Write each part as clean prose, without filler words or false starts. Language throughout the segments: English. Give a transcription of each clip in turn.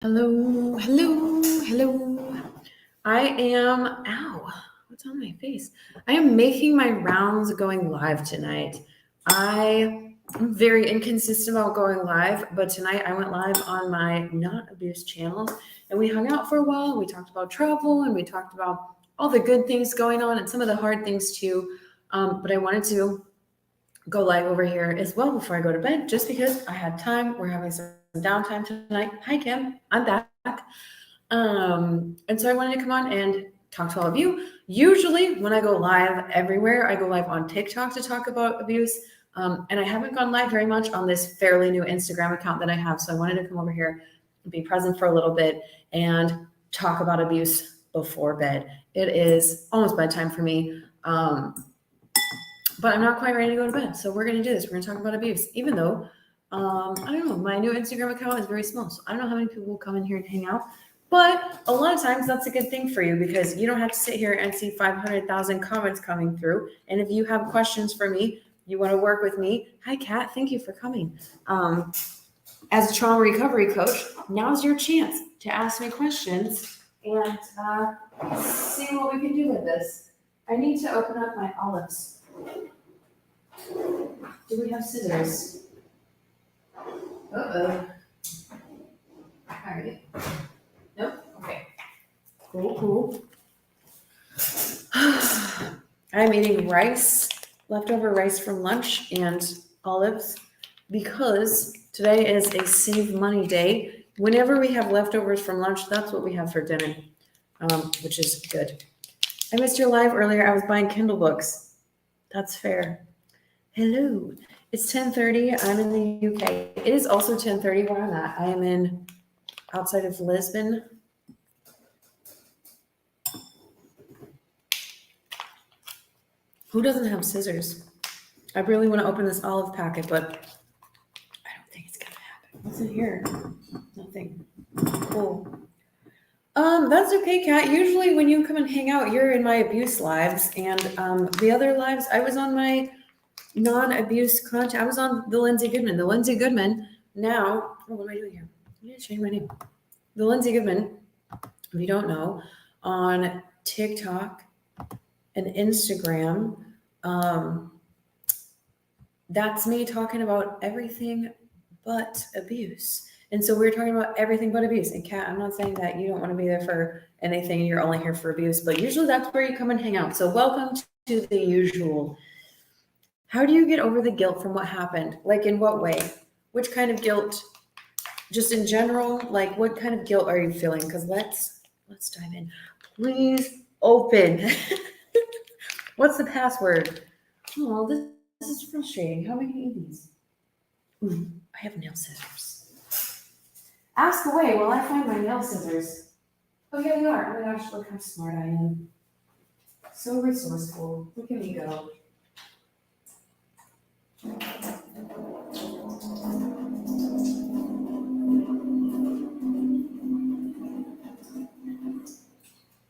Hello, hello, hello. I am, what's on my face? I am making my rounds going live tonight. I am very inconsistent about going live, but tonight I went live on my Not Abuse channel and we hung out for a while. We talked about travel and we talked about all the good things going on and some of the hard things too. But I wanted to go live over here as well before I go to bed just because I had time. We're having some downtime tonight. Hi, Kim. I'm back. And so I wanted to come on and talk to all of you. Usually, when I go live everywhere, I go live on TikTok to talk about abuse. And I haven't gone live very much on this fairly new Instagram account that I have. So I wanted to come over here and be present for a little bit and talk about abuse before bed. It is almost bedtime for me. But I'm not quite ready to go to bed. So we're going to do this. We're going to talk about abuse, even though, I don't know, my new Instagram account is very small. So I don't know how many people will come in here and hang out. But a lot of times that's a good thing for you because you don't have to sit here and see 500,000 comments coming through. And if you have questions for me, you want to work with me. Hi, Kat. Thank you for coming. As a trauma recovery coach, now's your chance to ask me questions and see what we can do with this. I need to open up my olives. Do we have scissors? Uh-oh. All right. Nope. Okay. Cool. I'm eating rice, leftover rice from lunch, and olives because today is a save money day. Whenever we have leftovers from lunch, that's what we have for dinner, which is good. I missed your live earlier. I was buying Kindle books. That's fair. Hello. It's 10:30. I'm in the UK. It is also 10:30 where I'm at. I am in outside of Lisbon. Who doesn't have scissors? I really want to open this olive packet, but I don't think it's gonna happen. What's in here? Nothing. Cool. That's okay, Kat. Usually when you come and hang out, you're in my abuse lives, and the other lives, I was on my non-abuse content. I was on the Lindsay Goodman. The Lindsay Goodman now. Oh, what am I doing here? I need to change my name. The Lindsay Goodman, if you don't know, on TikTok and Instagram. That's me talking about everything but abuse. And so we're talking about everything but abuse. And Kat, I'm not saying that you don't want to be there for anything and you're only here for abuse, but usually that's where you come and hang out. So welcome to the usual. How do you get over the guilt from what happened? Like in what way? Which kind of guilt? Just in general, like what kind of guilt are you feeling? Because let's dive in. Please open. What's the password? Oh, this is frustrating. How am I going to eat these? I have nail scissors. Ask away while I find my nail scissors. Oh, here they are. Oh my gosh, look how smart I am. So resourceful. Look at me go.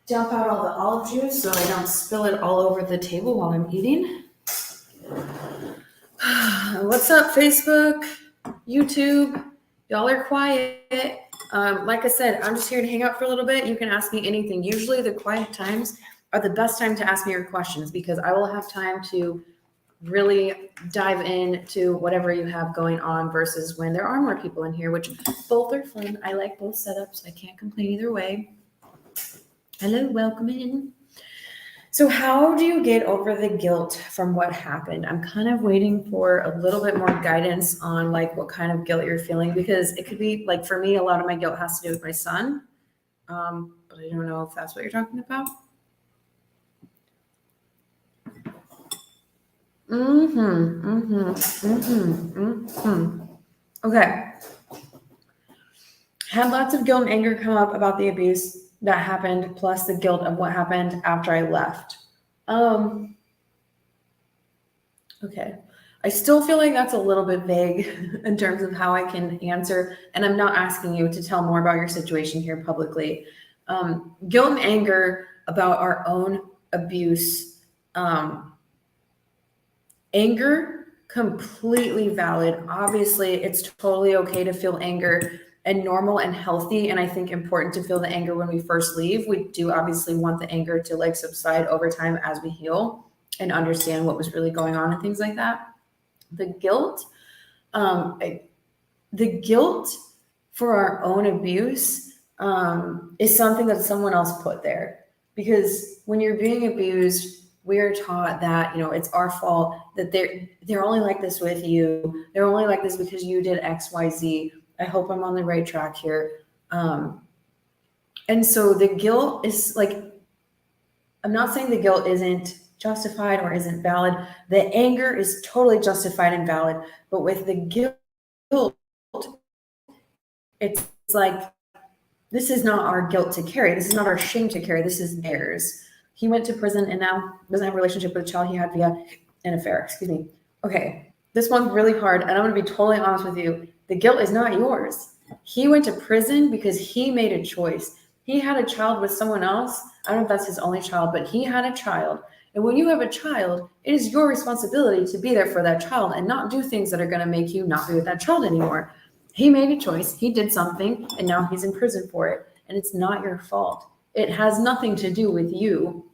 Dump out all the olive juice so I don't spill it all over the table while I'm eating. What's up, Facebook, YouTube? Y'all are quiet. Like I said, I'm just here to hang out for a little bit. You can ask me anything. Usually the quiet times are the best time to ask me your questions because I will have time to really dive into whatever you have going on versus when there are more people in here, which both are fun. I like both setups. I can't complain either way. Hello, welcome in. So how do you get over the guilt from what happened? I'm kind of waiting for a little bit more guidance on like what kind of guilt you're feeling because it could be like for me, a lot of my guilt has to do with my son. But I don't know if that's what you're talking about. Okay. Had lots of guilt and anger come up about the abuse that happened, plus the guilt of what happened after I left. Okay. I still feel like that's a little bit vague in terms of how I can answer, and I'm not asking you to tell more about your situation here publicly. Guilt and anger about our own abuse. Anger, completely valid. Obviously, it's totally okay to feel anger and normal and healthy, and I think important to feel the anger when we first leave. We do obviously want the anger to like subside over time as we heal and understand what was really going on and things like that. The guilt, the guilt for our own abuse is something that someone else put there. Because when you're being abused, we are taught that, you know, it's our fault, that they're only like this with you. They're only like this because you did X, Y, Z. I hope I'm on the right track here. And so the guilt is like, I'm not saying the guilt isn't justified or isn't valid. The anger is totally justified and valid. But with the guilt, it's like, this is not our guilt to carry. This is not our shame to carry. This is theirs. He went to prison and now doesn't have a relationship with a child he had via an affair. Excuse me. Okay, this one's really hard, and I'm going to be totally honest with you. The guilt is not yours. He went to prison because he made a choice. He had a child with someone else. I don't know if that's his only child, but he had a child. And when you have a child, it is your responsibility to be there for that child and not do things that are going to make you not be with that child anymore. He made a choice. He did something, and now he's in prison for it. And it's not your fault. It has nothing to do with you.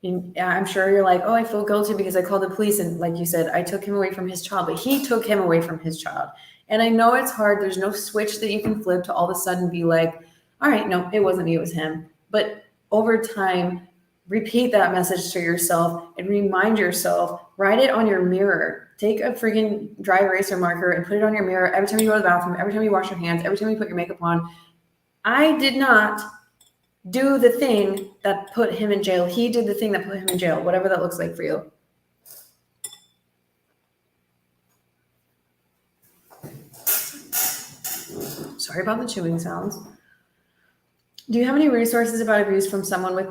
And I'm sure you're like, oh, I feel guilty because I called the police. And like you said, I took him away from his child, but he took him away from his child. And I know it's hard. There's no switch that you can flip to all of a sudden be like, all right, no, it wasn't me, it was him. But over time, repeat that message to yourself and remind yourself, write it on your mirror. Take a freaking dry eraser marker and put it on your mirror every time you go to the bathroom, every time you wash your hands, every time you put your makeup on. I did not do the thing that put him in jail. He did the thing that put him in jail, whatever that looks like for you. Sorry about the chewing sounds. Do you have any resources about abuse from someone with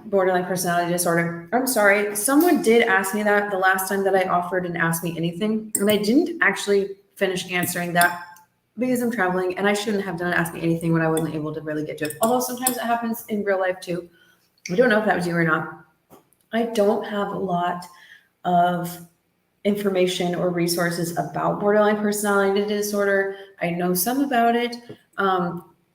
borderline personality disorder? I'm sorry. Someone did ask me that the last time that I offered and asked me anything, and I didn't actually finish answering that because I'm traveling, and I shouldn't have done Ask Me Anything when I wasn't able to really get to it. Although sometimes it happens in real life too. I don't know if that was you or not. I don't have a lot of information or resources about borderline personality disorder. I know some about it,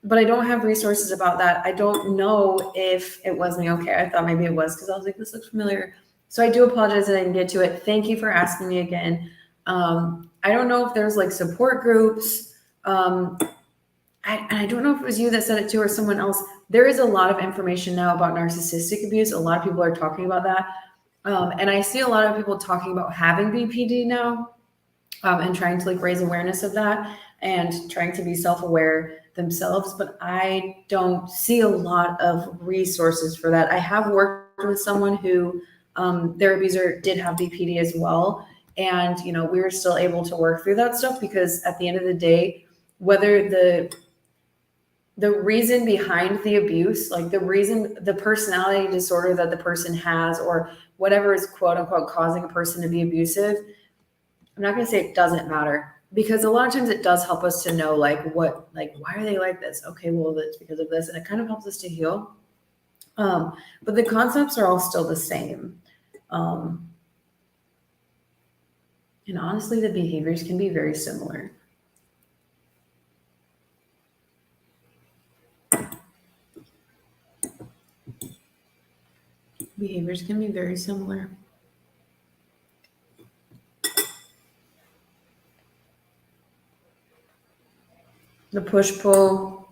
but I don't have resources about that. I don't know if it was me. Okay, I thought maybe it was because I was like, this looks familiar. So I do apologize that I didn't get to it. Thank you for asking me again. I don't know if there's like support groups. I don't know if it was you that said it too or someone else. There is a lot of information now about narcissistic abuse. A lot of people are talking about that. And I see a lot of people talking about having BPD now, and trying to like raise awareness of that and trying to be self-aware themselves. But I don't see a lot of resources for that. I have worked with someone who their abuser did have BPD as well. And, you know, we were still able to work through that stuff because at the end of the day, whether the reason behind the abuse, like the personality disorder that the person has or whatever is quote unquote causing a person to be abusive, I'm not going to say it doesn't matter because a lot of times it does help us to know why are they like this? Okay, well, it's because of this. And it kind of helps us to heal. But the concepts are all still the same. And honestly, the behaviors can be very similar. Behaviors can be very similar. The push-pull,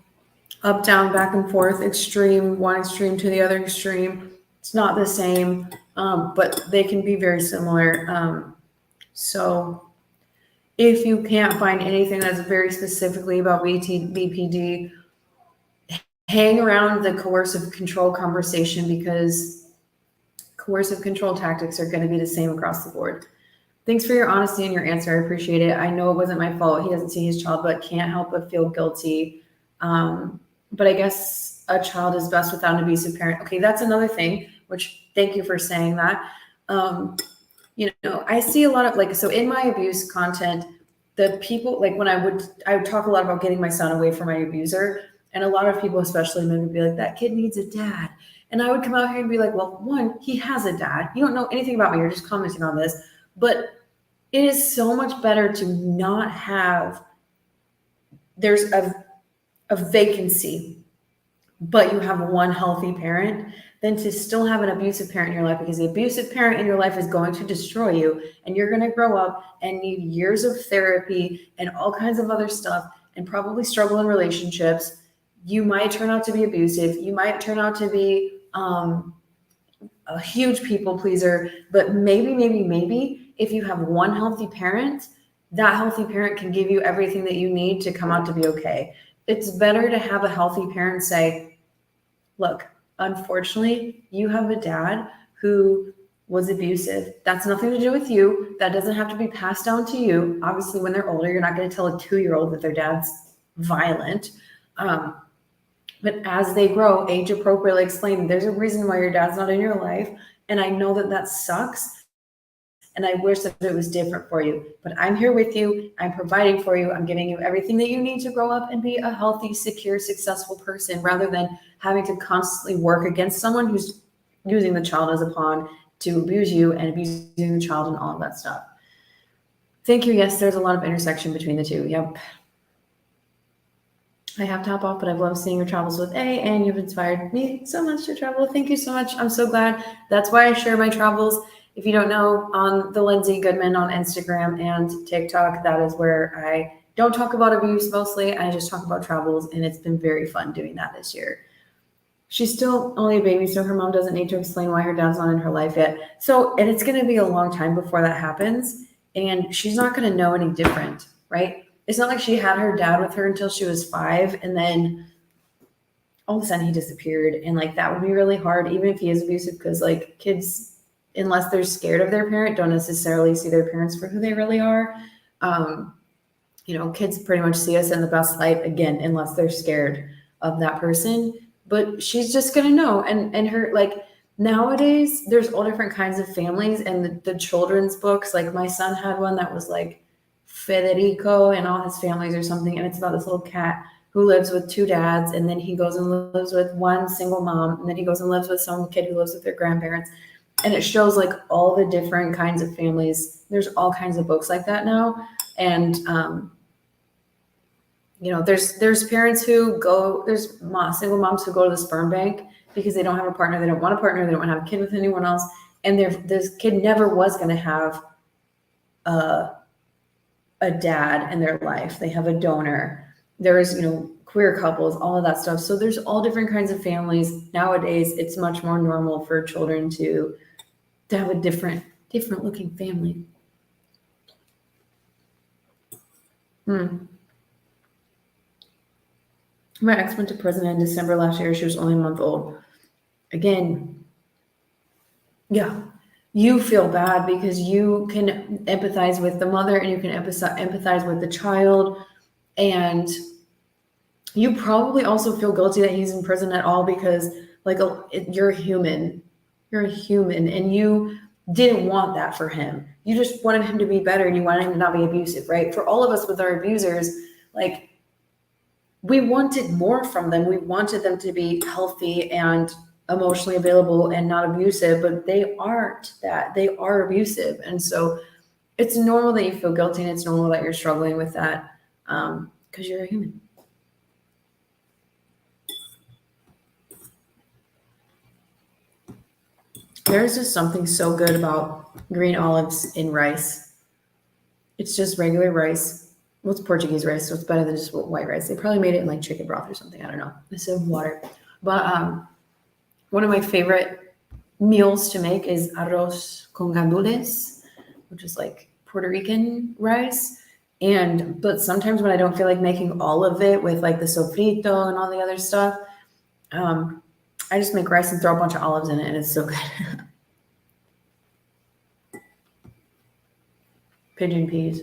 up, down, back and forth, extreme, one extreme to the other extreme. It's not the same, but they can be very similar. So if you can't find anything that's very specifically about BPD, hang around the coercive control conversation because coercive control tactics are going to be the same across the board. Thanks for your honesty and your answer. I appreciate it. I know it wasn't my fault. He doesn't see his child, but can't help but feel guilty. But I guess a child is best without an abusive parent. Okay, that's another thing, which thank you for saying that. You know, I see a lot of so in my abuse content, the people, like when I would talk a lot about getting my son away from my abuser. And a lot of people, especially men, would be like, that kid needs a dad. And I would come out here and be like, well, one, he has a dad. You don't know anything about me. You're just commenting on this. But it is so much better to not have there's a vacancy, but you have one healthy parent, than to still have an abusive parent in your life, because the abusive parent in your life is going to destroy you, and you're going to grow up and need years of therapy and all kinds of other stuff, and probably struggle in relationships. You might turn out to be abusive. You might turn out to be a huge people pleaser, but maybe if you have one healthy parent, that healthy parent can give you everything that you need to come out to be okay. It's better to have a healthy parent say, look, unfortunately, you have a dad who was abusive. That's nothing to do with you. That doesn't have to be passed down to you. Obviously, when they're older, you're not going to tell a 2-year-old that their dad's violent. But as they grow, age appropriately explain, there's a reason why your dad's not in your life. And I know that that sucks. And I wish that it was different for you. But I'm here with you. I'm providing for you. I'm giving you everything that you need to grow up and be a healthy, secure, successful person, rather than having to constantly work against someone who's using the child as a pawn to abuse you and abusing the child and all of that stuff. Thank you. Yes, there's a lot of intersection between the two. Yep. I have to hop off, but I've loved seeing your travels with A, and you've inspired me so much to travel. Thank you so much. I'm so glad. That's why I share my travels. If you don't know, on the Lindsay Goodman on Instagram and TikTok, that is where I don't talk about abuse mostly. I just talk about travels, and it's been very fun doing that this year. She's still only a baby, so her mom doesn't need to explain why her dad's not in her life yet. And it's going to be a long time before that happens, and she's not going to know any different, right? It's not like she had her dad with her until she was 5, and then all of a sudden he disappeared. And like, that would be really hard, even if he is abusive, because like kids, unless they're scared of their parent, don't necessarily see their parents for who they really are. Kids pretty much see us in the best light, again, unless they're scared of that person. But she's just gonna know. And her, like, nowadays there's all different kinds of families, and the children's books, like my son had one that was like Federico and all his families or something, and it's about this little cat who lives with 2 dads, and then he goes and lives with one single mom, and then he goes and lives with some kid who lives with their grandparents. And it shows like all the different kinds of families. There's all kinds of books like that now. And there's parents who go, there's single moms who go to the sperm bank because they don't have a partner, they don't want a partner, they don't want to have a kid with anyone else, and this kid never was going to have a dad in their life. They have a donor. There's queer couples, all of that stuff. So there's all different kinds of families. Nowadays, it's much more normal for children to have a different looking family. My ex went to prison in December last year. She was only a month old. Again, yeah, you feel bad because you can empathize with the mother and you can empathize with the child. And you probably also feel guilty that he's in prison at all, because like you're human. You're a human, and you didn't want that for him. You just wanted him to be better, and you wanted him to not be abusive, right? For all of us with our abusers, like, we wanted more from them. We wanted them to be healthy and emotionally available and not abusive, but they aren't that. They are abusive. And so it's normal that you feel guilty, and it's normal that you're struggling with that, because you're a human. There's just something so good about green olives in rice. It's just regular rice. Well, it's Portuguese rice, so it's better than just white rice. They probably made it in like chicken broth or something. I don't know. Instead of water. But one of my favorite meals to make is arroz con gandules, which is like Puerto Rican rice. But sometimes when I don't feel like making all of it with like the sofrito and all the other stuff, I just make rice and throw a bunch of olives in it, and it's so good. Pigeon peas.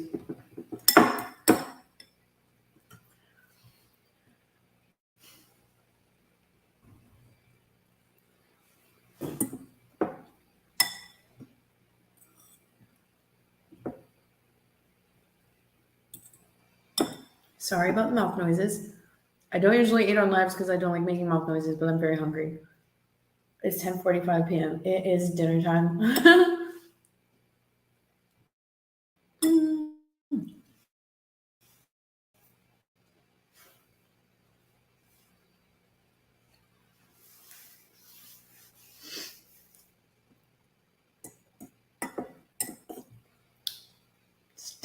Sorry about the mouth noises. I don't usually eat on lives because I don't like making mouth noises, but I'm very hungry. It's 10:45 p.m. It is dinner time.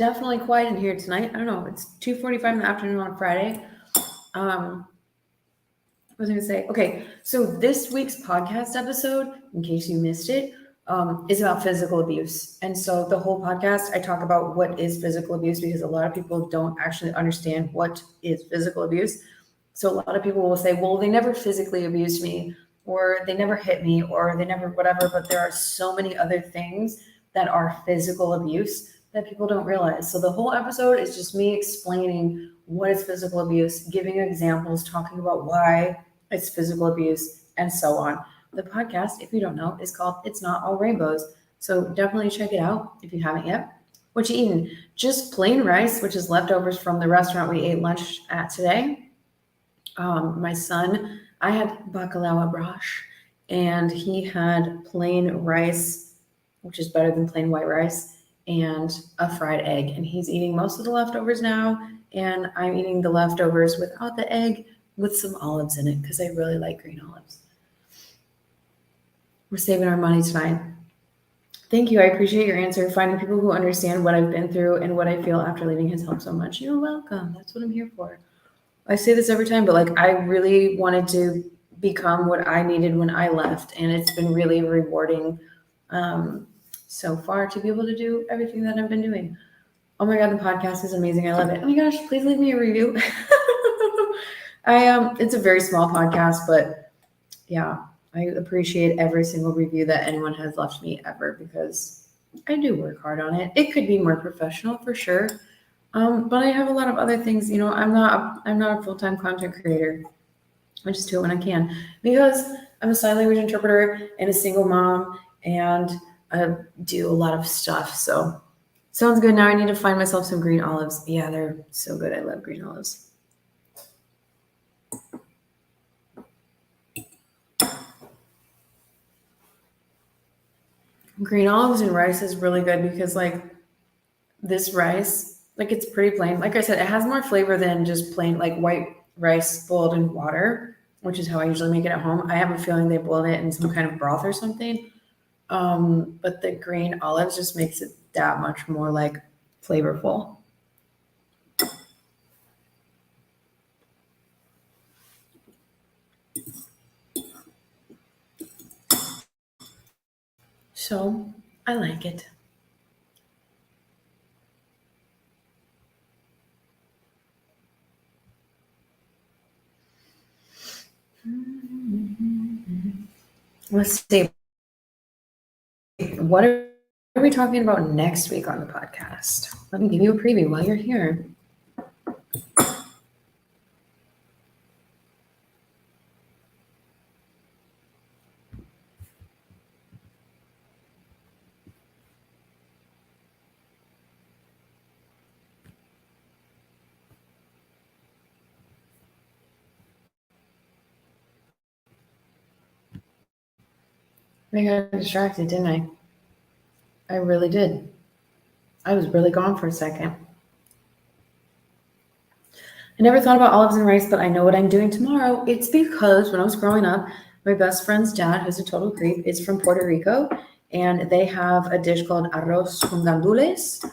definitely quiet in here tonight. I don't know. It's 2:45 in the afternoon on Friday. What was I going to say? Okay, so this week's podcast episode, in case you missed it, is about physical abuse. And so the whole podcast, I talk about what is physical abuse because a lot of people don't actually understand what is physical abuse. So a lot of people will say, well, they never physically abused me, or they never hit me, or they never whatever. But there are so many other things that are physical abuse that people don't realize. So the whole episode is just me explaining what is physical abuse, giving examples, talking about why it's physical abuse, and so on. The podcast, if you don't know, is called It's Not All Rainbows. So definitely check it out if you haven't yet. What you eating? Just plain rice, which is leftovers from the restaurant we ate lunch at today. My son, I had bacalao brash, and he had plain rice, which is better than plain white rice, and a fried egg. And he's eating most of the leftovers now, and I'm eating the leftovers without the egg with some olives in it because I really like green olives. We're saving our money tonight. Thank you. I appreciate your answer. Finding people who understand what I've been through and what I feel after leaving has helped so much. You're welcome. That's what I'm here for. I say this every time, but like I really wanted to become what I needed when I left, and it's been really rewarding so far to be able to do everything that I've been doing. Oh my God, the podcast is amazing. I love it. Oh my gosh, please leave me a review. It's a very small podcast, but yeah, I appreciate every single review that anyone has left me ever because I do work hard on it. It could be more professional for sure. But I have a lot of other things, I'm not a full-time content creator. I just do it when I can because I'm a sign language interpreter and a single mom and I do a lot of stuff. So sounds good. Now I need to find myself some green olives. Yeah, they're so good. I love green olives. Green olives and rice is really good because like this rice, like it's pretty plain. Like I said, it has more flavor than just plain like white rice boiled in water, which is how I usually make it at home. I have a feeling they boiled it in some kind of broth or something. But the green olives just makes it that much more like flavorful. So I like it. Let's see. What are we talking about next week on the podcast? Let me give you a preview while you're here. I got distracted, didn't I? I really did. I was really gone for a second. I never thought about olives and rice, but I know what I'm doing tomorrow. It's because when I was growing up, my best friend's dad, who's a total creep, is from Puerto Rico, and they have a dish called arroz con gandules.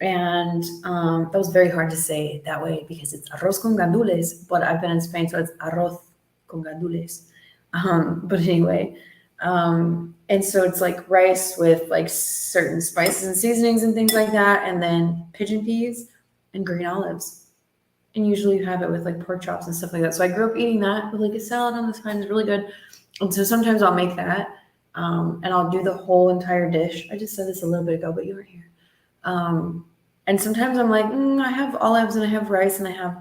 And that was very hard to say that way because it's arroz con gandules, but I've been in Spain, so it's arroz con gandules. But anyway, and so it's like rice with like certain spices and seasonings and things like that, and then pigeon peas and green olives. And usually you have it with like pork chops and stuff like that. So I grew up eating that with like a salad on the side. It's really good. And so sometimes I'll make that and I'll do the whole entire dish. I just said this a little bit ago, but you weren't here. And sometimes I'm like, I have olives and I have rice and I have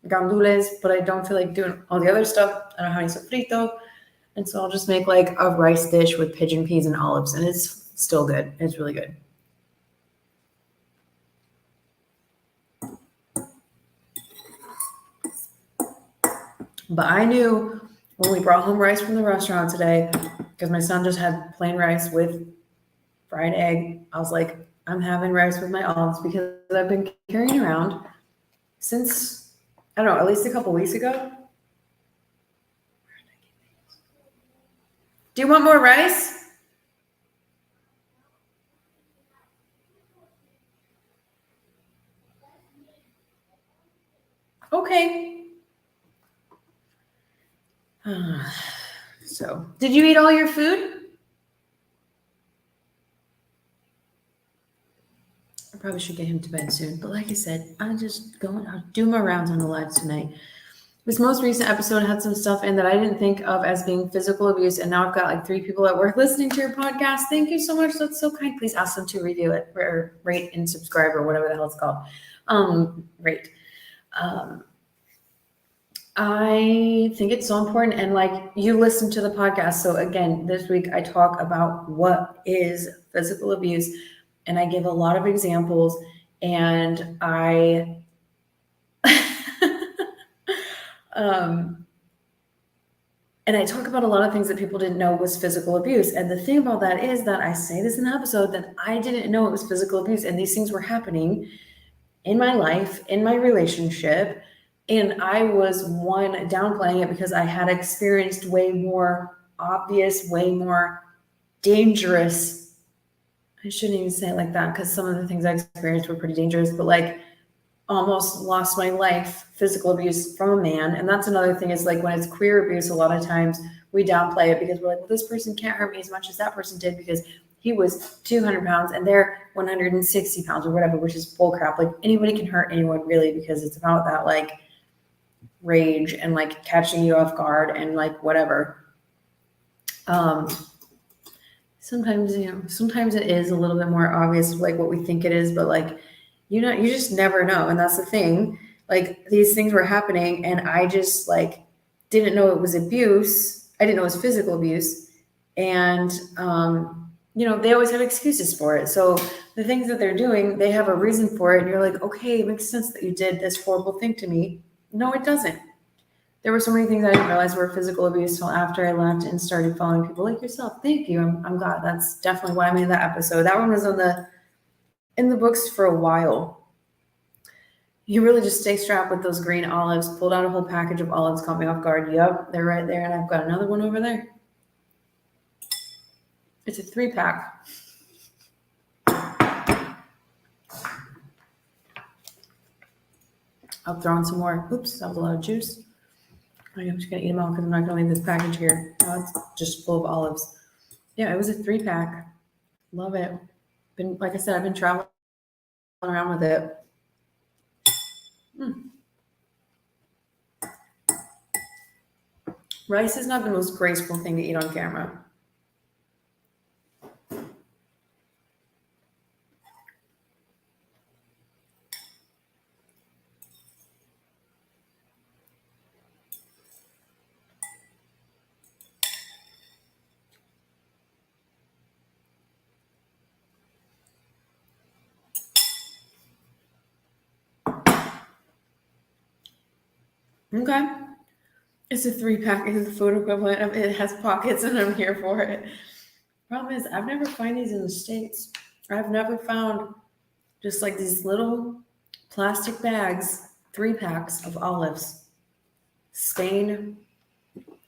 gandules, but I don't feel like doing all the other stuff. I don't have any sofrito. And so I'll just make like a rice dish with pigeon peas and olives. And it's still good. It's really good. But I knew when we brought home rice from the restaurant today, because my son just had plain rice with fried egg, I was like, I'm having rice with my olives because I've been carrying around since, I don't know, at least a couple weeks ago. Do you want more rice? Okay. So, did you eat all your food? I probably should get him to bed soon. But like I said, I'll do my rounds on the live tonight. This most recent episode had some stuff in that I didn't think of as being physical abuse, and now I've got like 3 people at work listening to your podcast. Thank you so much. That's so kind. Please ask them to review it or rate and subscribe or whatever the hell it's called. Rate. I think it's so important, and like you listen to the podcast. So again, this week I talk about what is physical abuse, and I give a lot of examples, and I and I talk about a lot of things that people didn't know was physical abuse. And the thing about that is that I say this in the episode that I didn't know it was physical abuse, and these things were happening in my life, in my relationship. And I was downplaying it because I had experienced way more obvious, way more dangerous. I shouldn't even say it like that because some of the things I experienced were pretty dangerous, but like almost lost my life, physical abuse from a man. And that's another thing is like when it's queer abuse, a lot of times we downplay it because we're like, well, this person can't hurt me as much as that person did because he was 200 pounds and they're 160 pounds or whatever, which is bull crap. Like anybody can hurt anyone really because it's about that like rage and like catching you off guard and like whatever. Sometimes it is a little bit more obvious like what we think it is, but like you just never know. And that's the thing, like these things were happening and I just like didn't know it was abuse. I didn't know it was physical abuse. And they always have excuses for it. So the things that they're doing, they have a reason for it, and you're like, okay, it makes sense that you did this horrible thing to me. No, it doesn't. There were so many things I didn't realize were physical abuse till after I left and started following people like yourself. Thank you. I'm glad. That's definitely why I made that episode. That one was in the books for a while. You really just stay strapped with those green olives. Pulled out a whole package of olives, caught me off guard. Yep, they're right there. And I've got another one over there. It's a 3-pack. I'll throw in some more. Oops, that was a lot of juice. I'm just going to eat them all because I'm not going to leave this package here. Oh, it's just full of olives. Yeah, it was a 3-pack. Love it. Like I said, I've been traveling around with it. Rice is not the most graceful thing to eat on camera. Okay. It's a 3-pack. It's the food equivalent of it has pockets and I'm here for it. Problem is, I've never found these in the States. I've never found just like these little plastic bags, 3-packs of olives. Spain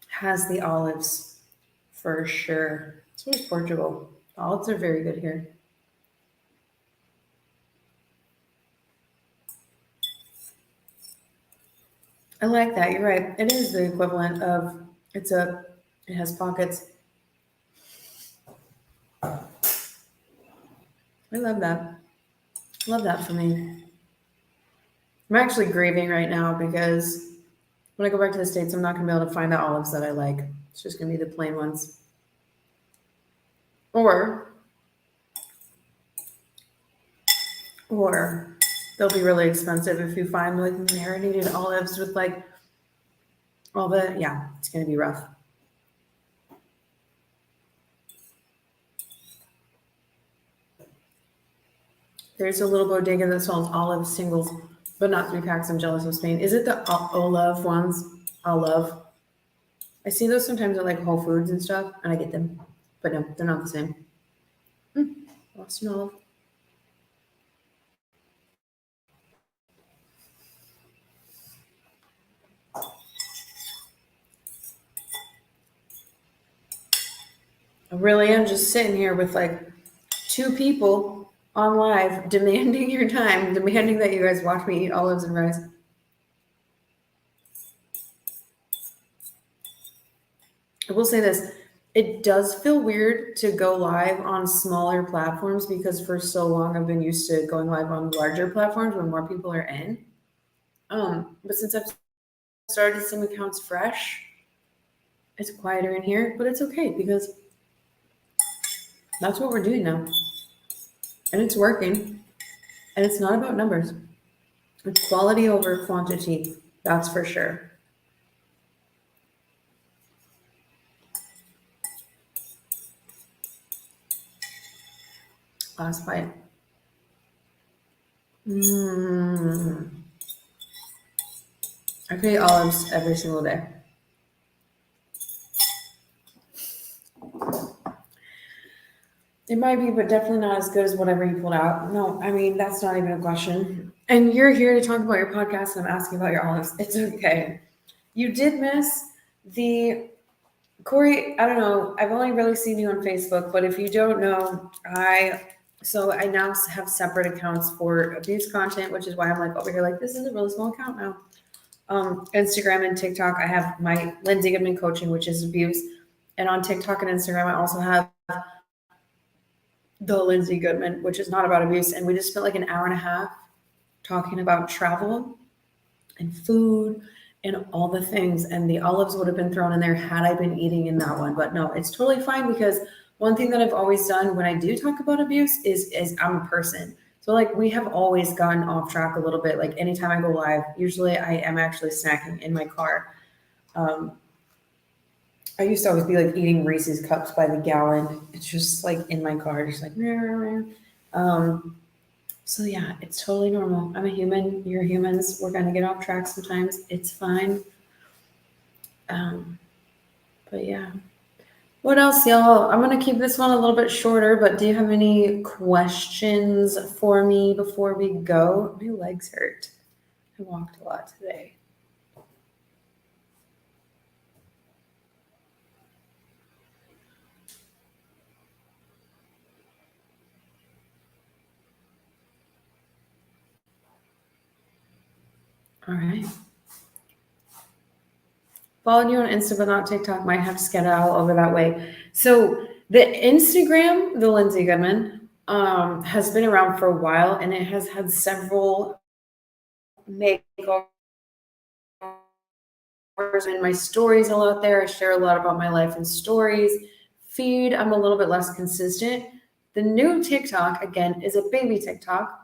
has the olives for sure. So is Portugal. Olives are very good here. I like that. You're right. It is the equivalent of it has pockets. I love that. Love that for me. I'm actually grieving right now because when I go back to the States, I'm not going to be able to find the olives that I like. It's just going to be the plain ones. Or they'll be really expensive if you find like marinated olives with like it's going to be rough. There's a little bodega that sells olive singles, but not 3-packs. I'm jealous of Spain. Is it the olive ones? Olive. I see those sometimes at like Whole Foods and stuff, and I get them. But no, they're not the same. Lost an olive. I really am just sitting here with like 2 people on live demanding your time, demanding that you guys watch me eat olives and rice. I will say this. It does feel weird to go live on smaller platforms because for so long I've been used to going live on larger platforms when more people are in. But since I've started some accounts fresh, it's quieter in here, but it's okay because that's what we're doing now. And it's working. And it's not about numbers. It's quality over quantity. That's for sure. Last bite. Mm. I could eat olives every single day. It might be, but definitely not as good as whatever you pulled out. No, I mean, that's not even a question. And you're here to talk about your podcast, and I'm asking about your olives. It's okay. You did miss the Corey. I don't know. I've only really seen you on Facebook, but if you don't know, I now have separate accounts for abuse content, which is why I'm like over here, like, this is a really small account now. Instagram and TikTok, I have my Lindsay Goodman coaching, which is abuse. And on TikTok and Instagram, I also have the Lindsay Goodman, which is not about abuse. And we just spent like an hour and a half talking about travel and food and all the things. And the olives would have been thrown in there had I been eating in that one. But no, it's totally fine because one thing that I've always done when I do talk about abuse is I'm a person. So like we have always gotten off track a little bit. Like anytime I go live, usually I am actually snacking in my car. I used to always be like eating Reese's cups by the gallon. It's just like in my car, just like so yeah, it's totally normal. I'm a human, you're humans. We're gonna get off track sometimes. It's fine. But yeah. What else, y'all? I'm gonna keep this one a little bit shorter, but do you have any questions for me before we go? My legs hurt. I walked a lot today. All right. Following you on Insta, but not TikTok. Might have to skedaddle over that way. So the Instagram, the Lindsay Goodman, has been around for a while, and it has had several makeovers. In my stories a lot there. I share a lot about my life in stories. Feed, I'm a little bit less consistent. The new TikTok, again, is a baby TikTok.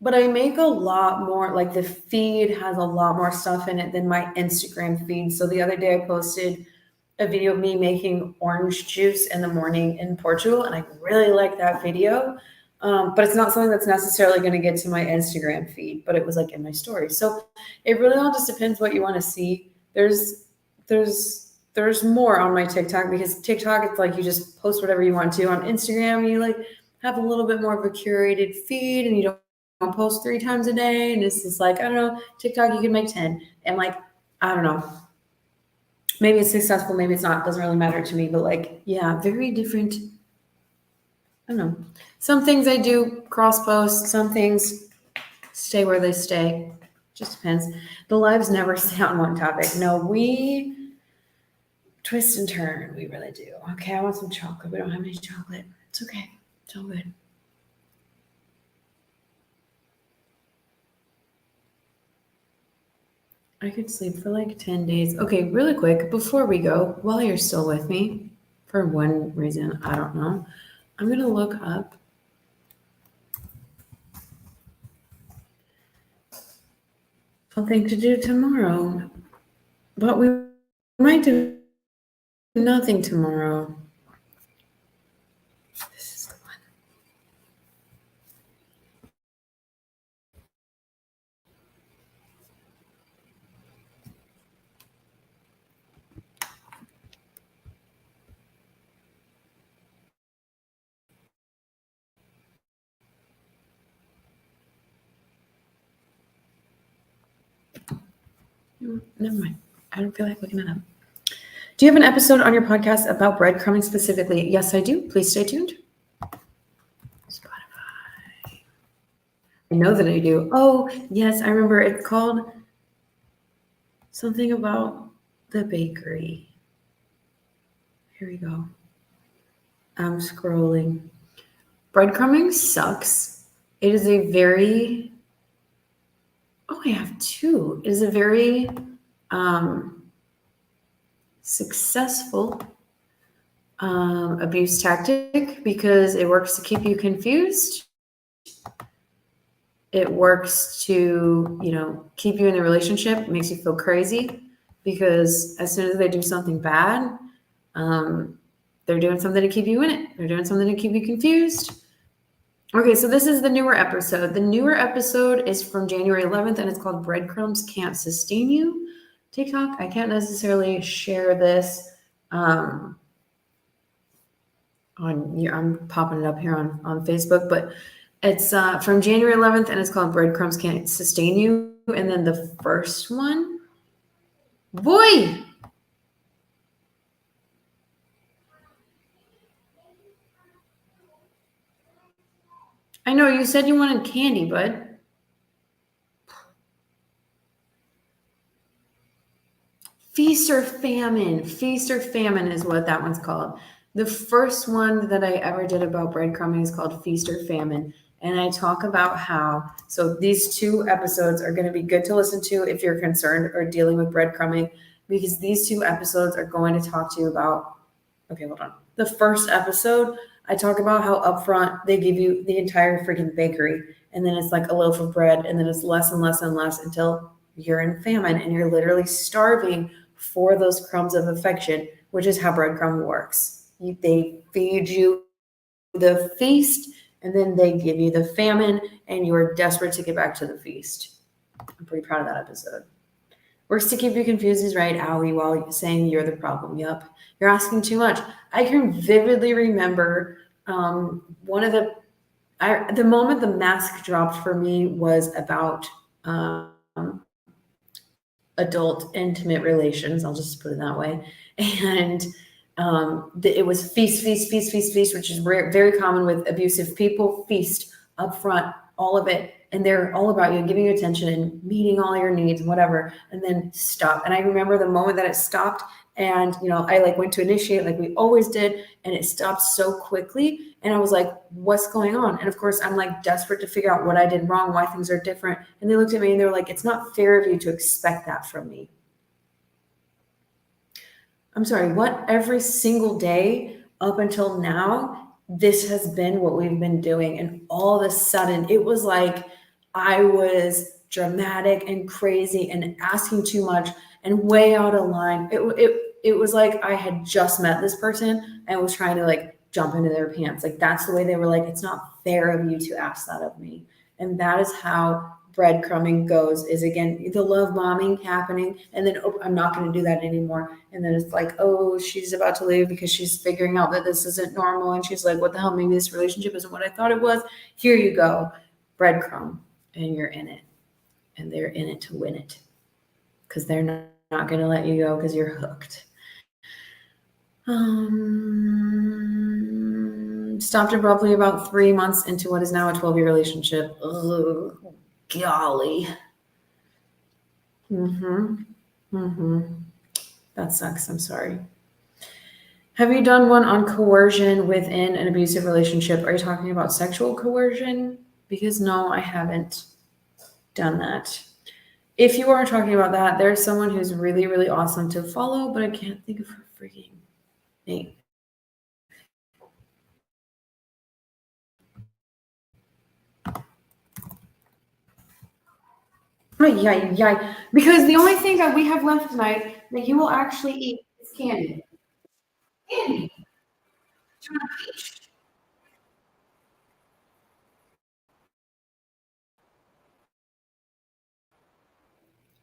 But I make a lot more, like the feed has a lot more stuff in it than my Instagram feed. So the other day I posted a video of me making orange juice in the morning in Portugal, and I really like that video. But it's not something that's necessarily going to get to my Instagram feed, but it was like in my story. So it really all just depends what you want to see. There's more on my TikTok because TikTok, it's like you just post whatever you want to. On Instagram, you like have a little bit more of a curated feed, and you don't post 3 times a day. And it's just like, I don't know, TikTok, you can make 10. And like, I don't know. Maybe it's successful, maybe it's not. It doesn't really matter to me. But like, yeah, very different. I don't know. Some things I do cross post, some things stay where they stay. Just depends. The lives never stay on one topic. No, we twist and turn. We really do. Okay, I want some chocolate. We don't have any chocolate. It's okay. It's all good. I could sleep for like 10 days. Okay, really quick, before we go, while you're still with me, for one reason, I don't know, I'm going to look up something to do tomorrow. But we might do nothing tomorrow. This is the one. Never mind. I don't feel like looking it up. Do you have an episode on your podcast about breadcrumbing specifically? Yes, I do. Please stay tuned. Spotify. I know that I do. Oh, yes, I remember. It's called something about the bakery. Here we go. I'm scrolling. Breadcrumbing sucks. It is a very, I have two. It is a very successful abuse tactic because it works to keep you confused. It works to, keep you in the relationship. It makes you feel crazy because as soon as they do something bad, they're doing something to keep you in it. They're doing something to keep you confused. Okay, so this is the newer episode. The newer episode is from January 11th, and it's called Breadcrumbs Can't Sustain You. TikTok, I can't necessarily share this I'm popping it up here on Facebook, but it's from January 11th, and it's called Breadcrumbs Can't Sustain You. And then the first one, boy! I know, you said you wanted candy, bud. Feast or famine. Feast or famine is what that one's called. The first one that I ever did about breadcrumbing is called Feast or Famine. And I talk about how, so these two episodes are going to be good to listen to if you're concerned or dealing with breadcrumbing, because these two episodes are going to talk to you about, okay, hold on. The first episode, I talk about how upfront they give you the entire freaking bakery. And then it's like a loaf of bread. And then it's less and less and less until you're in famine and you're literally starving for those crumbs of affection, which is how breadcrumb works. They feed you the feast, and then they give you the famine, and you are desperate to get back to the feast. I'm pretty proud of that episode. Works to keep you confused is right, Allie, while saying you're the problem. Yup. You're asking too much. I can vividly remember one of the moment the mask dropped for me was about adult intimate relations. I'll just put it that way. And it was feast, feast, feast, feast, feast, which is very common with abusive people. Feast up front, all of it. And they're all about you, giving you attention and meeting all your needs and whatever, and then stop. And I remember the moment that it stopped, and I went to initiate like we always did, and it stopped so quickly. And I was like, what's going on? And of course, I'm like desperate to figure out what I did wrong, why things are different. And they looked at me and they were like, it's not fair of you to expect that from me. I'm sorry, what? Every single day up until now, this has been what we've been doing. And all of a sudden, it was like I was dramatic and crazy and asking too much and way out of line. It was like I had just met this person and was trying to jump into their pants. That's the way they were like, it's not fair of you to ask that of me. And that is how breadcrumbing goes, is again the love bombing happening, and then I'm not going to do that anymore. And then it's like, oh, she's about to leave because she's figuring out that this isn't normal, and she's like, what the hell, maybe this relationship isn't what I thought it was. Here you go, breadcrumb, and you're in it, and they're in it to win it, because they're not going to let you go because you're hooked. Stopped abruptly about 3 months into what is now a 12-year relationship. Ugh. Golly. That sucks. I'm sorry. Have you done one on coercion within an abusive relationship? Are you talking about sexual coercion? Because no, I haven't done that. If you are talking about that, there's someone who's really, really awesome to follow, but I can't think of her freaking name. Yeah. Because the only thing that we have left tonight that you will actually eat is candy. Candy. Do you want a peach?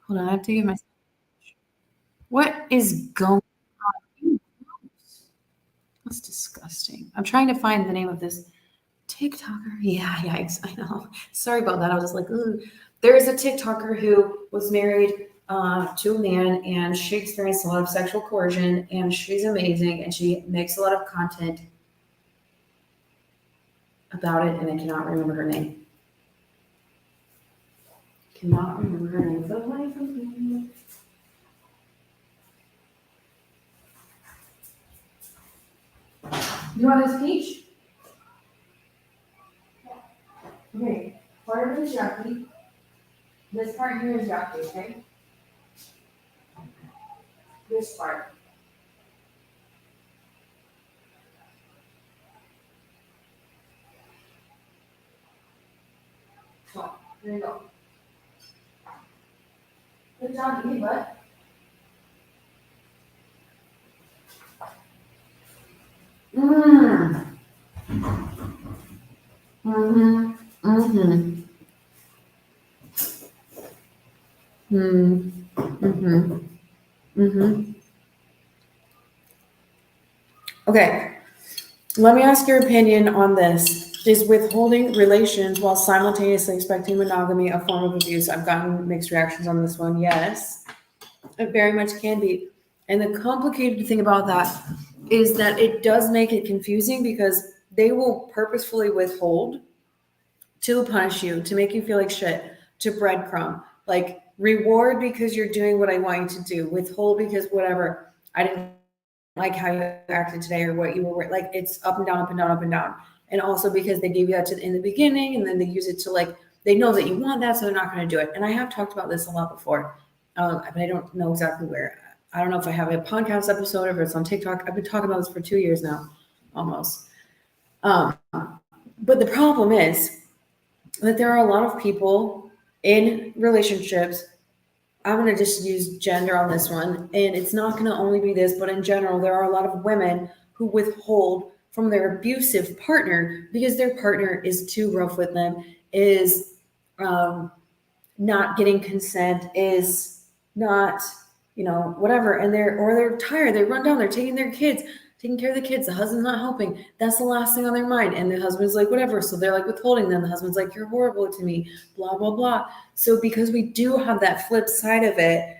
Hold on, I have to give myself. What is going on? That's disgusting. I'm trying to find the name of this TikToker. Yeah, yikes. I know. Sorry about that. I was just like, ooh. There is a TikToker who was married to a man, and she experienced a lot of sexual coercion, and she's amazing, and she makes a lot of content about it, and I cannot remember her name. Cannot remember her name for the life of me. You want this peach? Okay, part of it is yucky. This part here is yucky, okay? This part. So, there you go. Good job, eating, bud. Mmm. Mm-hmm. Mm-hmm. Mm. Mm-hmm. Mm-hmm. Okay. Let me ask your opinion on this. Is withholding relations while simultaneously expecting monogamy a form of abuse? I've gotten mixed reactions on this one. Yes, it very much can be. And the complicated thing about that is that it does make it confusing because they will purposefully withhold to punish you, to make you feel like shit, to breadcrumb, like reward because you're doing what I want you to do, withhold because whatever. I didn't like how you acted today or what you were like. It's up and down, up and down, up and down. And also because they gave you that in the beginning and then they use it to like, they know that you want that, so they're not going to do it. And I have talked about this a lot before, but I don't know exactly where. I don't know if I have a podcast episode or if it's on TikTok. I've been talking about this for 2 years now, almost. But the problem is that there are a lot of people in relationships. I'm going to just use gender on this one. And it's not going to only be this, but in general, there are a lot of women who withhold from their abusive partner because their partner is too rough with them, is not getting consent, is not, whatever. And they're tired. They run down. They're taking care of the kids. The husband's not helping. That's the last thing on their mind. And the husband's like, whatever. So they're like withholding them. The husband's like, you're horrible to me, blah, blah, blah. So because we do have that flip side of it,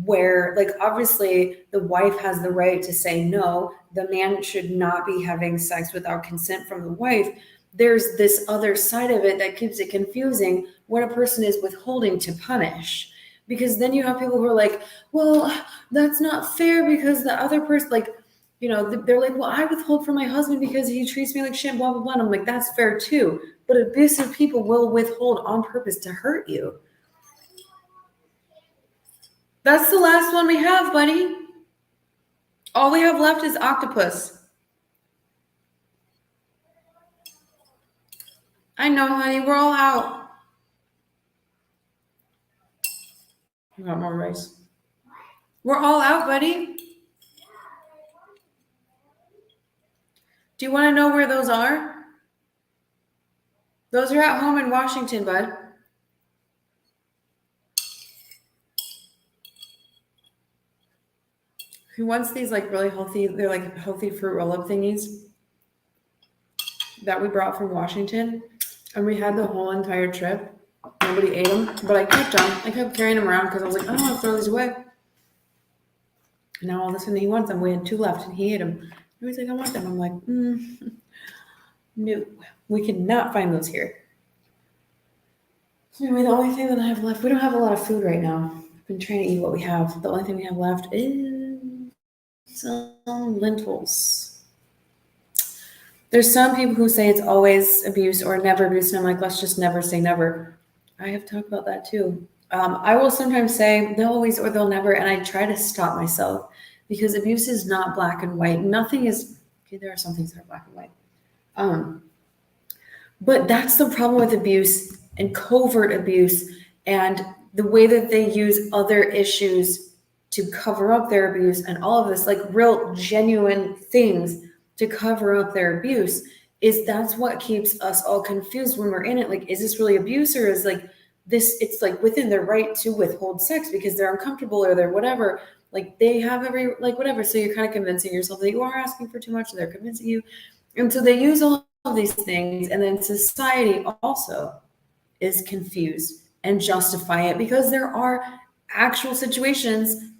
where like obviously the wife has the right to say no, the man should not be having sex without consent from the wife. There's this other side of it that keeps it confusing when a person is withholding to punish. Because then you have people who are like, well, that's not fair because the other person, like, they're like, well, I withhold from my husband because he treats me like shit, blah, blah, blah. And I'm like, that's fair too. But abusive people will withhold on purpose to hurt you. That's the last one we have, buddy. All we have left is octopus. I know, honey. We're all out. I got more rice. We're all out, buddy. Do you want to know where those are? Those are at home in Washington, bud. Who wants these like really healthy, they're like healthy fruit roll-up thingies that we brought from Washington. And we had the whole entire trip. Nobody ate them, but I kept them. I kept carrying them around because I was like, I don't want to throw these away. And now all of a sudden he wants them. We had 2 left and he ate them. And he's like, I want them. I'm like, no, we cannot find those here. So anyway, the only thing that I have left, we don't have a lot of food right now. I've been trying to eat what we have. The only thing we have left is some lentils. There's some people who say it's always abuse or never abuse, and I'm like, let's just never say never. I have talked about that too. I will sometimes say they'll always or they'll never, and I try to stop myself because abuse is not black and white. Nothing is, okay, there are some things that are black and white. But that's the problem with abuse and covert abuse and the way that they use other issues to cover up their abuse and all of this, like real genuine things to cover up their abuse, is that's what keeps us all confused when we're in it. Like, is this really abuse or is like this, it's like within their right to withhold sex because they're uncomfortable or they're whatever, like they have every, like whatever. So you're kind of convincing yourself that you are asking for too much and they're convincing you. And so they use all of these things. And then society also is confused and justify it because there are actual situations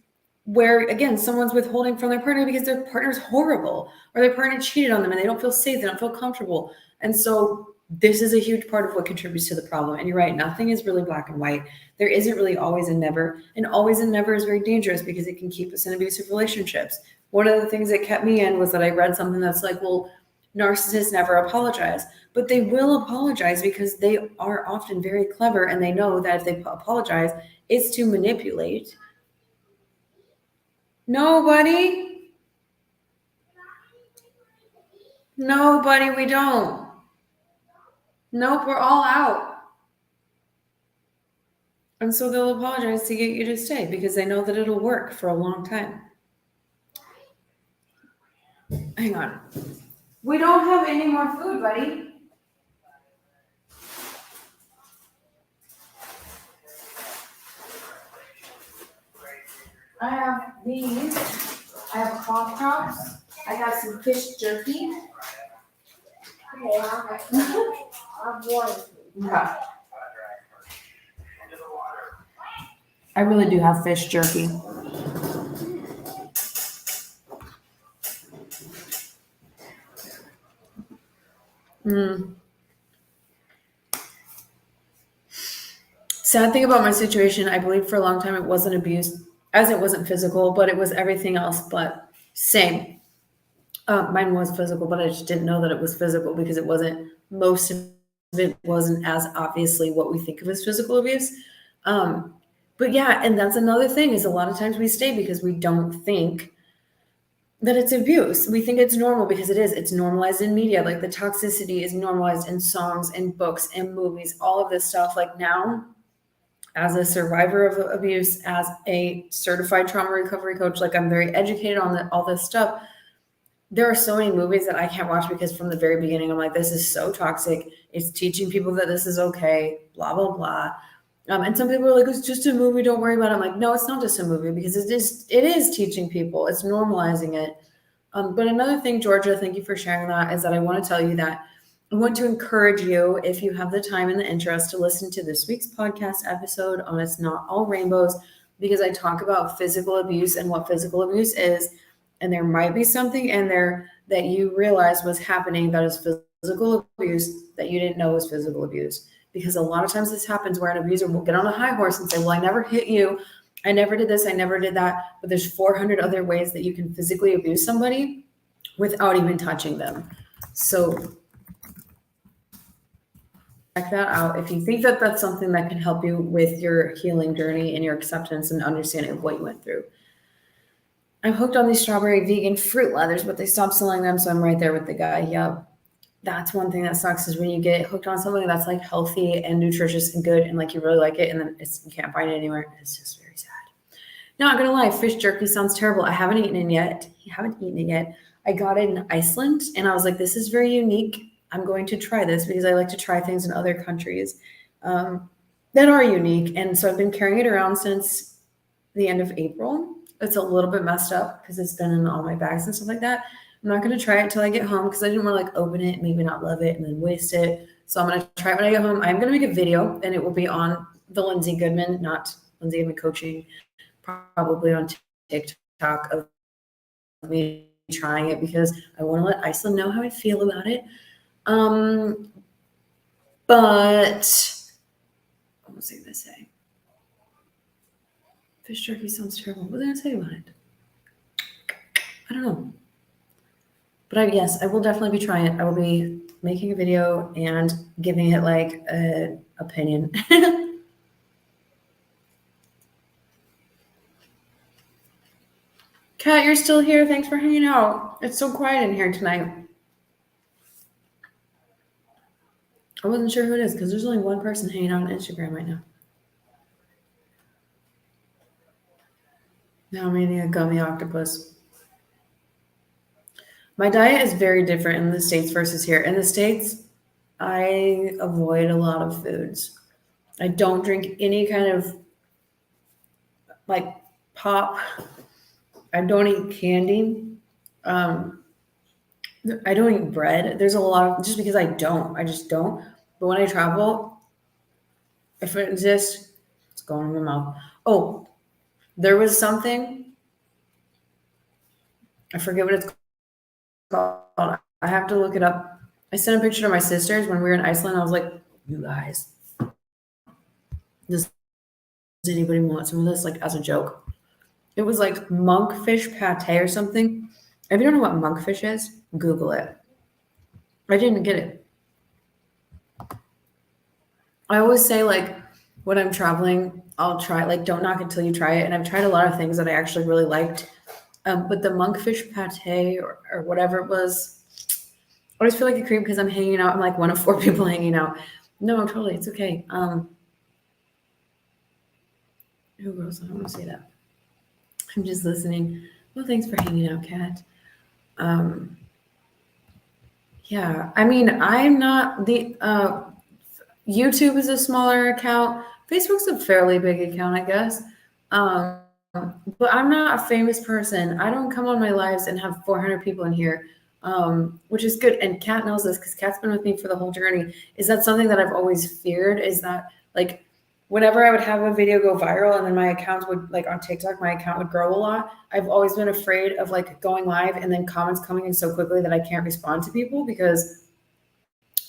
where, again, someone's withholding from their partner because their partner's horrible or their partner cheated on them and they don't feel safe, they don't feel comfortable. And so this is a huge part of what contributes to the problem. And you're right, nothing is really black and white. There isn't really always and never. And always and never is very dangerous because it can keep us in abusive relationships. One of the things that kept me in was that I read something that's like, well, narcissists never apologize, but they will apologize because they are often very clever and they know that if they apologize, it's to manipulate. Nobody, we don't. Nope, we're all out. And so they'll apologize to get you to stay because they know that it'll work for a long time. Hang on. We don't have any more food, buddy. I have these. I have cough drops. I have some fish jerky. Okay, I've one. Okay. I really do have fish jerky. Sad thing about my situation, I believe for a long time it wasn't abuse, as it wasn't physical, but it was everything else but same. Mine was physical, but I just didn't know that it was physical because it wasn't, most of it wasn't as obviously what we think of as physical abuse. But yeah, and that's another thing is a lot of times we stay because we don't think that it's abuse. We think it's normal because it is. It's normalized in media. Like the toxicity is normalized in songs and books and movies, all of this stuff. Like now, as a survivor of abuse, as a certified trauma recovery coach, like I'm very educated on all this stuff. There are so many movies that I can't watch because from the very beginning, I'm like, this is so toxic. It's teaching people that this is okay, blah, blah, blah. And some people are like, it's just a movie, don't worry about it. I'm like, no, it's not just a movie because it is teaching people. It's normalizing it. But another thing, Georgia, thank you for sharing that, is that I want to tell you that I want to encourage you, if you have the time and the interest, to listen to this week's podcast episode on It's Not All Rainbows, because I talk about physical abuse and what physical abuse is. And there might be something in there that you realize was happening that is physical abuse that you didn't know was physical abuse. Because a lot of times this happens where an abuser will get on a high horse and say, well, I never hit you. I never did this. I never did that. But there's 400 other ways that you can physically abuse somebody without even touching them. So check that out. If you think that that's something that can help you with your healing journey and your acceptance and understanding of what you went through. I'm hooked on these strawberry vegan fruit leathers, but they stopped selling them. So I'm right there with the guy. Yep. That's one thing that sucks is when you get hooked on something that's like healthy and nutritious and good and like you really like it and then you can't find it anywhere. It's just very sad. Not gonna lie, fish jerky sounds terrible. I haven't eaten it yet. I got it in Iceland and I was like, this is very unique. I'm going to try this because I like to try things in other countries that are unique. And so I've been carrying it around since the end of April. It's a little bit messed up because it's been in all my bags and stuff like that. I'm not going to try it until I get home because I didn't want to like open it, maybe not love it and then waste it. So I'm going to try it when I get home. I'm going to make a video and it will be on the Lindsay Goodman, not Lindsay Goodman Coaching, probably on TikTok of me trying it because I want to let Iceland know how I feel about it. But what was I going to say? Fish jerky sounds terrible. What was I going to say about it? I don't know. But yes, I will definitely be trying it. I will be making a video and giving it like an opinion. Kat, you're still here. Thanks for hanging out. It's so quiet in here tonight. I wasn't sure who it is because there's only one person hanging out on Instagram right now. Now I'm eating a gummy octopus. My diet is very different in the States versus here. In the States, I avoid a lot of foods. I don't drink any kind of like pop. I don't eat candy. I don't eat bread. There's a lot of, just because I just don't. But when I travel, if it exists, it's going in my mouth. Oh, there was something. I forget what it's called. I have to look it up. I sent a picture to my sisters when we were in Iceland. I was like, you guys, does anybody want some of this? Like as a joke. It was like monkfish pate or something. If you don't know what monkfish is, Google it. I didn't get it. I always say, like, when I'm traveling, I'll try, like, don't knock until you try it. And I've tried a lot of things that I actually really liked. But the monkfish pate or whatever it was, I always feel like a creep because I'm hanging out. I'm like one of 4 people hanging out. No, totally. It's okay. Who else? I don't want to say that. I'm just listening. Well, thanks for hanging out, Kat. Yeah, I mean, I'm not the YouTube is a smaller account. Facebook's a fairly big account, I guess. Um, but I'm not a famous person. I don't come on my lives and have 400 people in here, which is good. And Kat knows this because Kat's been with me for the whole journey. Is that something that I've always feared? Is that like whenever I would have a video go viral and then my account would like on TikTok, my account would grow a lot. I've always been afraid of like going live and then comments coming in so quickly that I can't respond to people because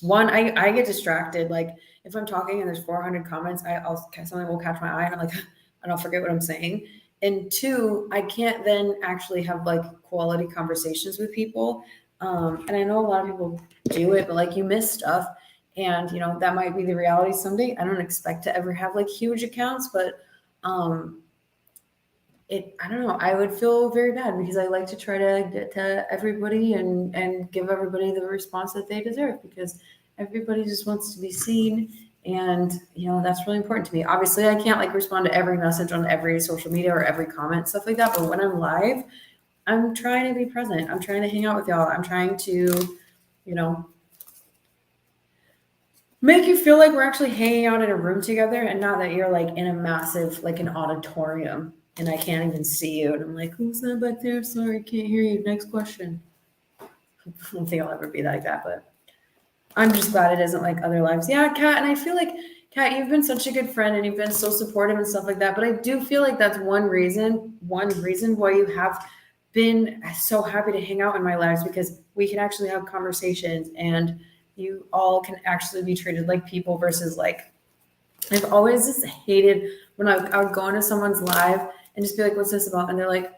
one, I get distracted. Like if I'm talking and there's 400 comments, something will catch my eye and I'm like, and I'll forget what I'm saying. And two, I can't then actually have like quality conversations with people. And I know a lot of people do it, but like you miss stuff. And you know, that might be the reality someday. I don't expect to ever have like huge accounts, but I don't know, I would feel very bad because I like to try to get to everybody and give everybody the response that they deserve because everybody just wants to be seen. And you know, that's really important to me. Obviously I can't like respond to every message on every social media or every comment, stuff like that. But when I'm live, I'm trying to be present. I'm trying to hang out with y'all. I'm trying to, you know, make you feel like we're actually hanging out in a room together and not that you're like in a massive, like an auditorium and I can't even see you. And I'm like, who's that back there? Sorry, can't hear you. Next question. I don't think I'll ever be like that, but I'm just glad it isn't like other lives. Yeah, Kat, and I feel like, Kat, you've been such a good friend and you've been so supportive and stuff like that. But I do feel like that's one reason why you have been so happy to hang out in my lives because we can actually have conversations and you all can actually be treated like people versus like I've always just hated when I would go into someone's live and just be like, what's this about? And they're like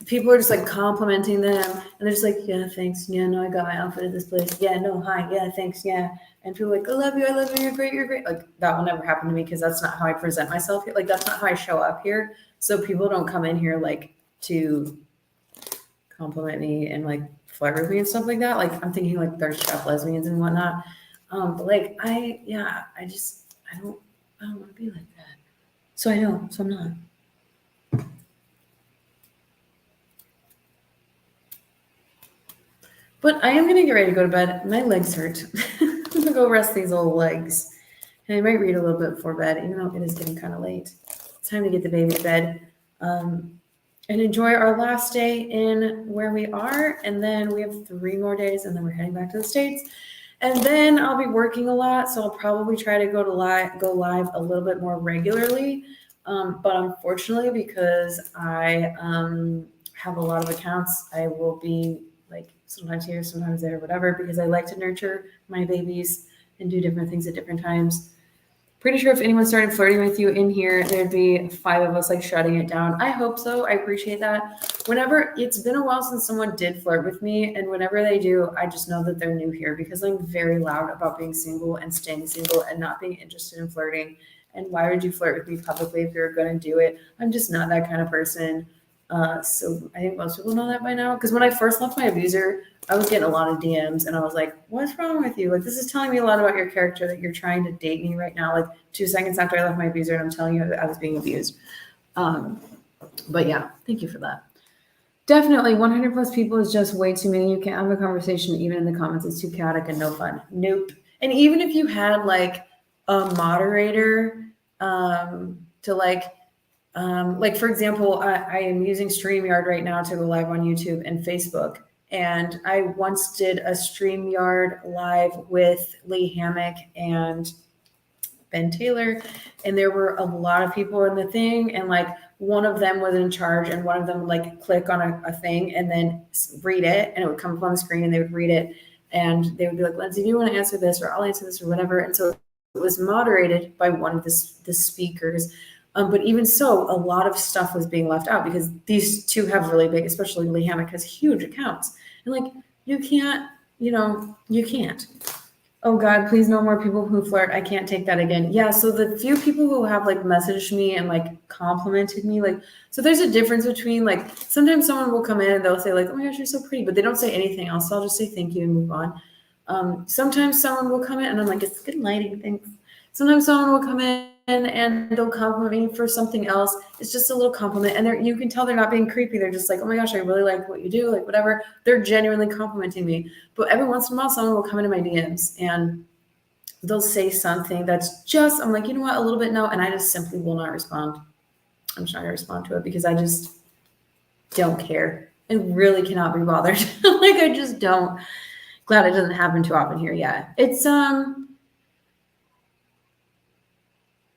people are just like complimenting them and they're just like, yeah, thanks. Yeah, no, I got my outfit at this place. Yeah, no, hi. Yeah, thanks. Yeah. And people are like, I love you. You're great. You're great. Like that will never happen to me because that's not how I present myself here. Like that's not how I show up here. So people don't come in here like to compliment me and like flirt with me and stuff like that. Like I'm thinking like thirst trap lesbians and whatnot. But like I don't want to be like that. So I know, so I'm not. But I am gonna get ready to go to bed. My legs hurt. I'm gonna go rest these old legs. And I might read a little bit before bed, even though it is getting kind of late. It's time to get the baby to bed. And enjoy our last day in where we are. And then we have 3 more days and then we're heading back to the States. And then I'll be working a lot. So I'll probably try to go live a little bit more regularly. But unfortunately, because I have a lot of accounts, I will be like sometimes here, sometimes there, whatever, because I like to nurture my babies and do different things at different times. Pretty sure if anyone started flirting with you in here, there'd be 5 of us like shutting it down. I hope so. I appreciate that. Whenever it's been a while since someone did flirt with me, and whenever they do, I just know that they're new here because I'm very loud about being single and staying single and not being interested in flirting. And why would you flirt with me publicly if you're going to do it? I'm just not that kind of person. So I think most people know that by now. Because when I first left my abuser, I was getting a lot of DMs and I was like, what's wrong with you? Like, this is telling me a lot about your character that you're trying to date me right now. Like 2 seconds after I left my abuser and I'm telling you I was being abused. But yeah, thank you for that. Definitely 100 plus people is just way too many. You can't have a conversation even in the comments. It's too chaotic and no fun. Nope. And even if you had like a moderator to like for example, I am using StreamYard right now to go live on YouTube and Facebook. And I once did a StreamYard live with Lee Hammock and Ben Taylor. And there were a lot of people in the thing. And like one of them was in charge and one of them would like click on a thing and then read it. And it would come up on the screen and they would read it. And they would be like, Lindsay, do you want to answer this? Or I'll answer this or whatever. And so it was moderated by one of the speakers. But even so, a lot of stuff was being left out because these 2 have really big, especially Lee Hammock has huge accounts. And like, you can't you can't. Oh God, please no more people who flirt. I can't take that again. Yeah, so the few people who have like messaged me and like complimented me, like, so there's a difference between like sometimes someone will come in and they'll say like, oh my gosh, you're so pretty, but they don't say anything else. So I'll just say thank you and move on. Sometimes someone will come in and I'm like, it's good lighting, thanks. Sometimes someone will come in and they'll compliment me for something else. It's just a little compliment, and you can tell they're not being creepy. They're just like, oh my gosh, I really like what you do, like whatever. They're genuinely complimenting me. But every once in a while, someone will come into my DMs and they'll say something that's just, I'm like, you know what, a little bit no, and I just simply will not respond. I'm just not gonna respond to it because I just don't care. I really cannot be bothered. Like I just don't. Glad it doesn't happen too often here yet. It's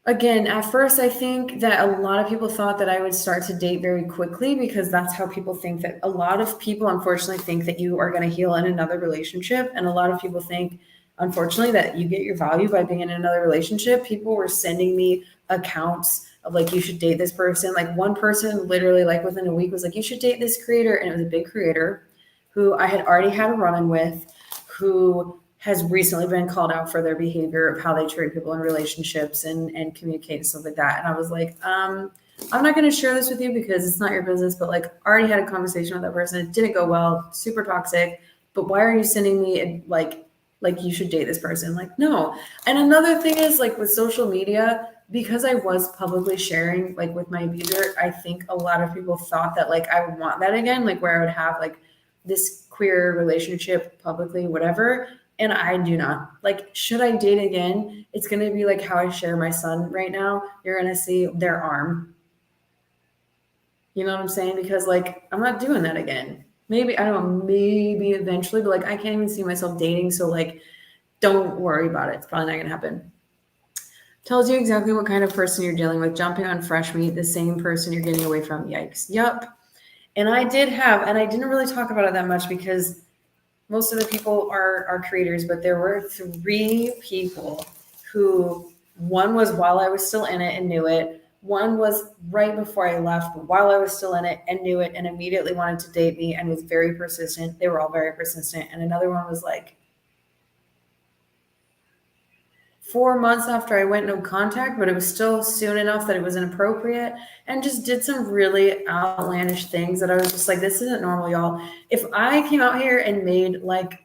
again, at first, I think that a lot of people thought that I would start to date very quickly because that's how people think that a lot of people, unfortunately, think that you are going to heal in another relationship. And a lot of people think, unfortunately, that you get your value by being in another relationship. People were sending me accounts of like, you should date this person. Like one person literally like within a week was like, you should date this creator. And it was a big creator who I had already had a run-in with, who has recently been called out for their behavior of how they treat people in relationships and communicate and stuff like that. And I was like, I'm not going to share this with you because it's not your business, but like I already had a conversation with that person. It didn't go well, super toxic, but why are you sending me like you should date this person? Like, no. And another thing is like with social media, because I was publicly sharing like with my abuser, I think a lot of people thought that like I would want that again, like where I would have like this queer relationship publicly, whatever. And I do not. Like, should I date again? It's going to be like how I share my son right now. You're going to see their arm. You know what I'm saying? Because, like, I'm not doing that again. Maybe, I don't know, maybe eventually, but like, I can't even see myself dating. So, like, don't worry about it. It's probably not going to happen. Tells you exactly what kind of person you're dealing with. Jumping on fresh meat, the same person you're getting away from. Yikes. Yup. And I did have, and I didn't really talk about it that much because most of the people are creators, but there were 3 people who, one was while I was still in it and knew it. One was right before I left, but while I was still in it and knew it and immediately wanted to date me and was very persistent. They were all very persistent. And another one was like 4 months after I went no contact, but it was still soon enough that it was inappropriate and just did some really outlandish things that I was just like, this isn't normal, y'all. If I came out here and made like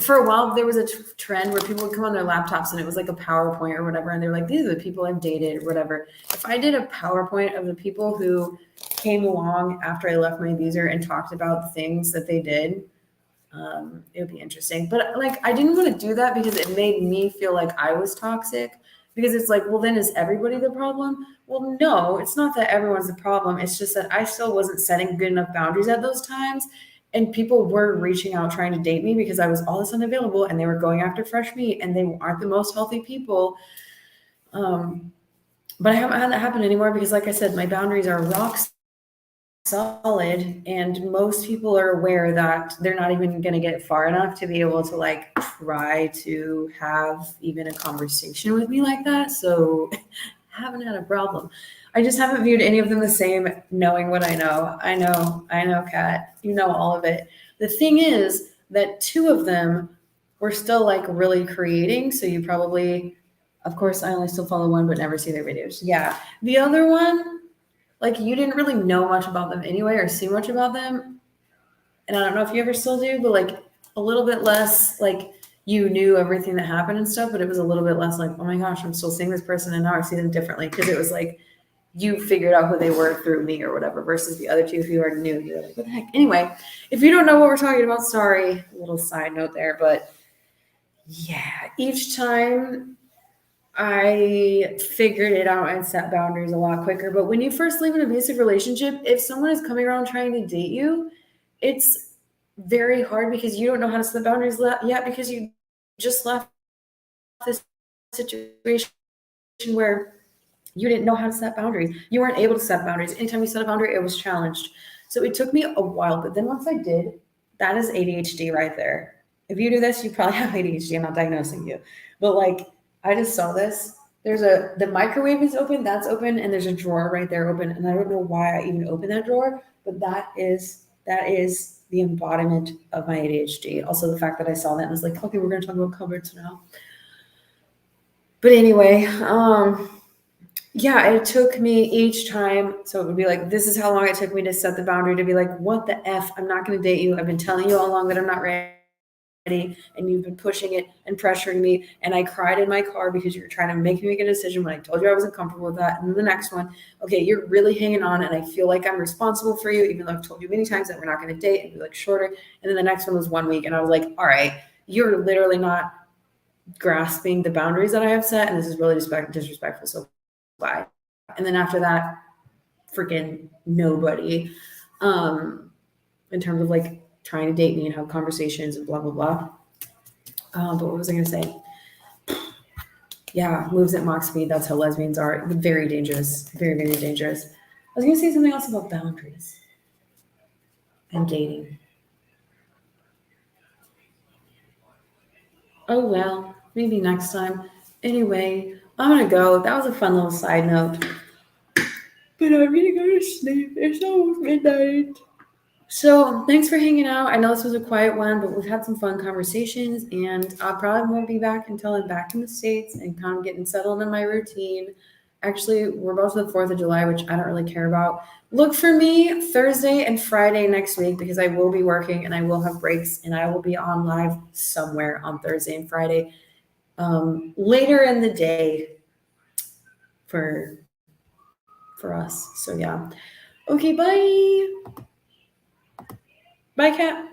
for a while, there was a trend where people would come on their laptops and it was like a PowerPoint or whatever. And they're like, these are the people I've dated or whatever. If I did a PowerPoint of the people who came along after I left my abuser and talked about the things that they did, it would be interesting. But like, I didn't want to do that because it made me feel like I was toxic, because it's like, well, then is everybody the problem? Well, no, it's not that everyone's the problem. It's just that I still wasn't setting good enough boundaries at those times. And people were reaching out trying to date me because I was all of a sudden available and they were going after fresh meat and they aren't the most healthy people. But I haven't had that happen anymore because like I said, my boundaries are rock solid, and most people are aware that they're not even going to get far enough to be able to like try to have even a conversation with me like that. So I haven't had a problem. I just haven't viewed any of them the same, knowing what I know. I know, Kat, you know all of it. The thing is that 2 of them were still like really creating. So you probably, of course, I only still follow one, but never see their videos. Yeah. The other one, like you didn't really know much about them anyway or see much about them. And I don't know if you ever still do, but like a little bit less, like you knew everything that happened and stuff, but it was a little bit less like, oh my gosh, I'm still seeing this person and now I see them differently. Because it was like, you figured out who they were through me or whatever, versus the other 2, if you already knew, you're like, what the heck? Anyway, if you don't know what we're talking about, sorry, a little side note there, but yeah, each time I figured it out and set boundaries a lot quicker. But when you first leave an abusive relationship, if someone is coming around trying to date you, it's very hard because you don't know how to set boundaries yet, because you just left this situation where you didn't know how to set boundaries. You weren't able to set boundaries. Anytime you set a boundary, it was challenged. So it took me a while, but then once I did, that is ADHD right there. If you do this, you probably have ADHD. I'm not diagnosing you, but like, I just saw this. The microwave is open, that's open, and there's a drawer right there open. And I don't know why I even opened that drawer, but that is That is the embodiment of my ADHD. Also, the fact that I saw that and was like, okay, we're going to talk about cupboards now. But anyway, yeah, it took me each time. So it would be like, this is how long it took me to set the boundary to be like, what the F? I'm not going to date you. I've been telling you all along that I'm not ready. And you've been pushing it and pressuring me. And I cried in my car because you were trying to make me make a decision when I told you I wasn't comfortable with that. And then the next one, okay, you're really hanging on. And I feel like I'm responsible for you, even though I've told you many times that we're not going to date and be like shorter. And then the next one was 1 week. And I was like, all right, you're literally not grasping the boundaries that I have set. And this is really disrespectful. So bye. And then after that, freaking nobody, in terms of like trying to date me and have conversations and blah, blah, blah. But what was I going to say? Yeah, moves at mock speed. That's how lesbians are. Very dangerous. Very, very dangerous. I was going to say something else about boundaries and dating. Oh, well, maybe next time. Anyway, I'm going to go. That was a fun little side note. But I'm going to go to sleep. It's almost midnight. So thanks for hanging out. I know this was a quiet one, but we've had some fun conversations, and I probably won't be back until I'm back in the States and kind of getting settled in my routine. Actually, we're both to the 4th of July, which I don't really care about. Look for me Thursday and Friday next week because I will be working and I will have breaks and I will be on live somewhere on Thursday and Friday later in the day for us. So yeah. Okay, bye. Bye, Kat.